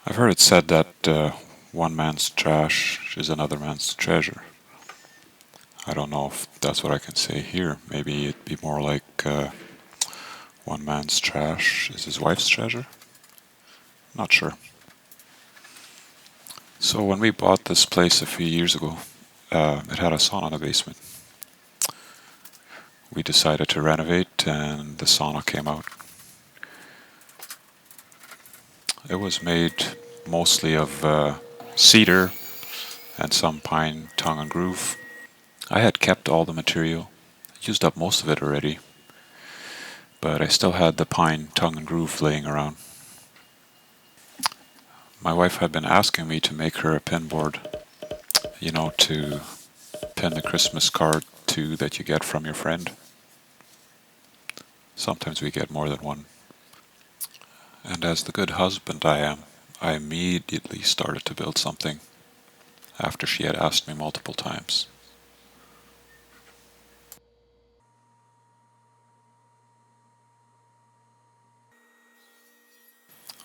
I've heard it said that one man's trash is another man's treasure. I don't know if that's what I can say here. Maybe it'd be more like one man's trash is his wife's treasure? Not sure. So when we bought this place a few years ago, it had a sauna in the basement. We decided to renovate and the sauna came out. It was made mostly of cedar and some pine tongue and groove. I had kept all the material, used up most of it already, but I still had the pine tongue and groove laying around. My wife had been asking me to make her a pin board, to pin the Christmas card to that you get from your friend. Sometimes we get more than one. And as the good husband I am, I immediately started to build something after she had asked me multiple times.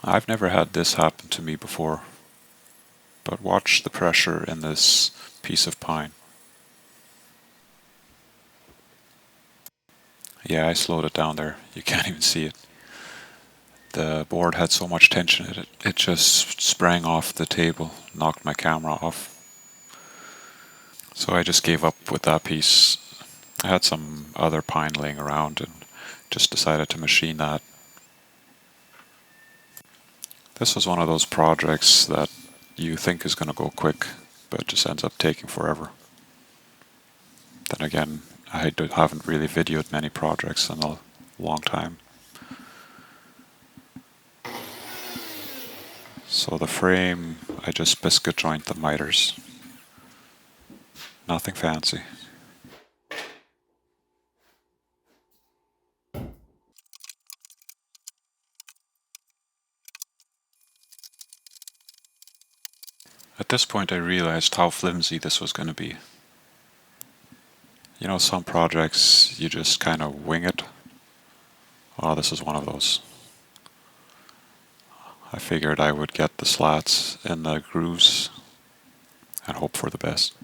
I've never had this happen to me before, but watch the pressure in this piece of pine. Yeah, I slowed it down there. You can't even see it. The board had so much tension in it, it just sprang off the table, knocked my camera off. So I just gave up with that piece. I had some other pine laying around and just decided to machine that. This was one of those projects that you think is going to go quick, but just ends up taking forever. Then again, haven't really videoed many projects in a long time. So the frame, I just biscuit joint the miters. Nothing fancy. At this point I realized how flimsy this was going to be. Some projects you just kind of wing it. Oh, this is one of those. I figured I would get the slats in the grooves and hope for the best.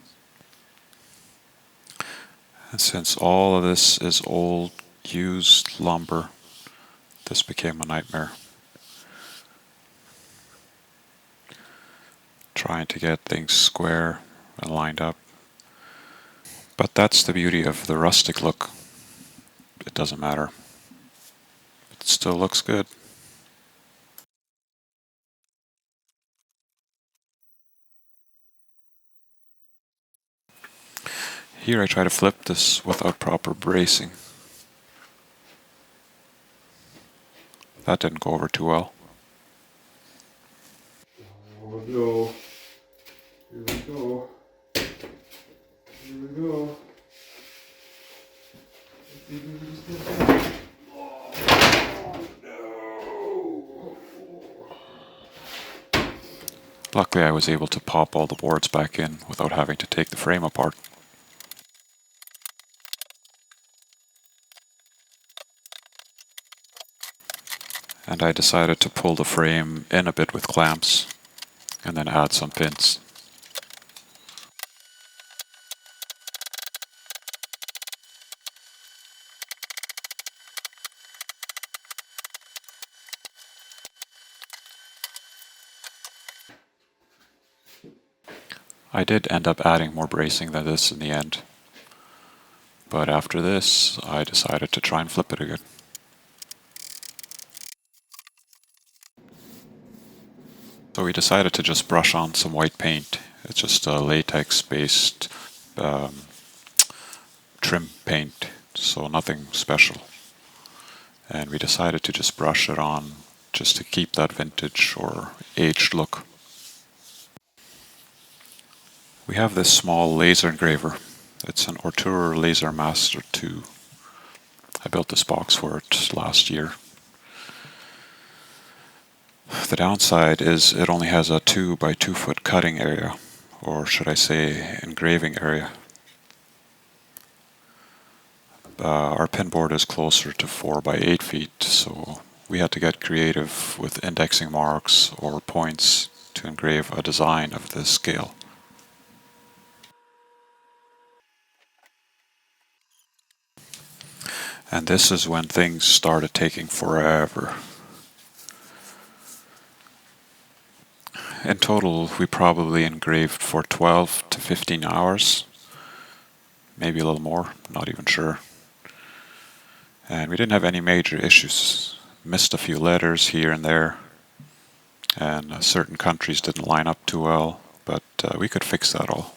And since all of this is old, used lumber, this became a nightmare. Trying to get things square and lined up. But that's the beauty of the rustic look. It doesn't matter. It still looks good. Here I try to flip this without proper bracing. That didn't go over too well. Oh no. Here we go. Here we go. Let's see if we can just get that. Oh no. Luckily I was able to pop all the boards back in without having to take the frame apart. And I decided to pull the frame in a bit with clamps and then add some pins. I did end up adding more bracing than this in the end, but after this I decided to try and flip it again. So we decided to just brush on some white paint. It's just a latex-based trim paint, so nothing special. And we decided to just brush it on just to keep that vintage or aged look. We have this small laser engraver. It's an Ortur Laser Master 2. I built this box for it last year. The downside is it only has a 2 by 2 foot cutting area, or should I say engraving area. Our pin board is closer to 4 by 8 feet, so we had to get creative with indexing marks or points to engrave a design of this scale. And this is when things started taking forever. In total, we probably engraved for 12 to 15 hours, maybe a little more, not even sure. And we didn't have any major issues. Missed a few letters here and there, and certain countries didn't line up too well, but we could fix that all.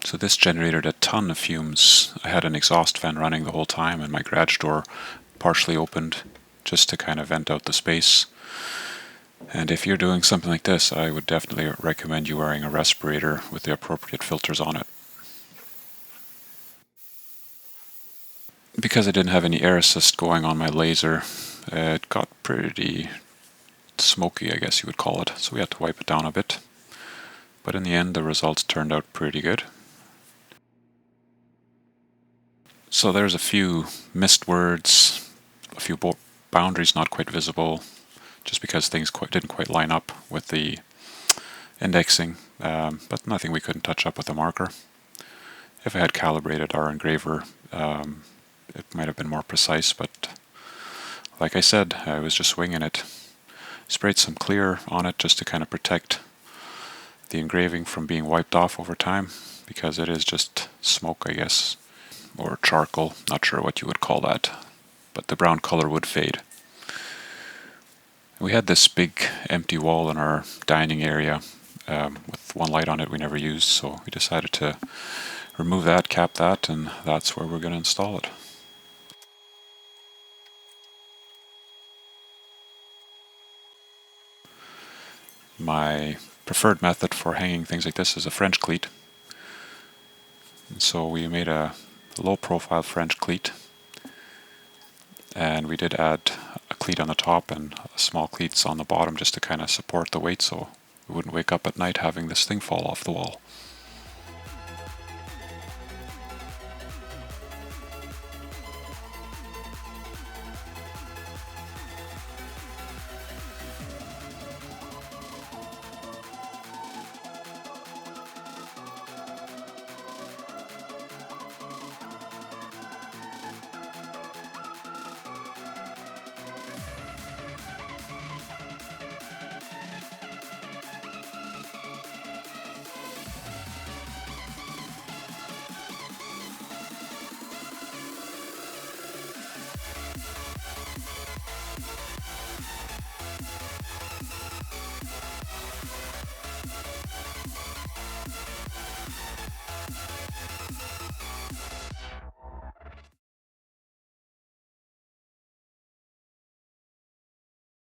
So this generated a ton of fumes. I had an exhaust fan running the whole time and my garage door partially opened just to kind of vent out the space. And if you're doing something like this, I would definitely recommend you wearing a respirator with the appropriate filters on it. Because I didn't have any air assist going on my laser, it got pretty smoky, I guess you would call it, so we had to wipe it down a bit. But in the end, the results turned out pretty good. So there's a few missed words, a few boundaries not quite visible, just because things didn't quite line up with the indexing, but nothing we couldn't touch up with a marker. If I had calibrated our engraver, it might have been more precise, but like I said, I was just winging it. Sprayed some clear on it just to kind of protect the engraving from being wiped off over time, because it is just smoke, I guess, or charcoal, not sure what you would call that, but the brown color would fade. We had this big empty wall in our dining area with one light on it we never used, so we decided to remove that, cap that, and that's where we're going to install it. My preferred method for hanging things like this is a French cleat. And so we made a low profile French cleat, and we did add a cleat on the top and small cleats on the bottom just to kind of support the weight so we wouldn't wake up at night having this thing fall off the wall.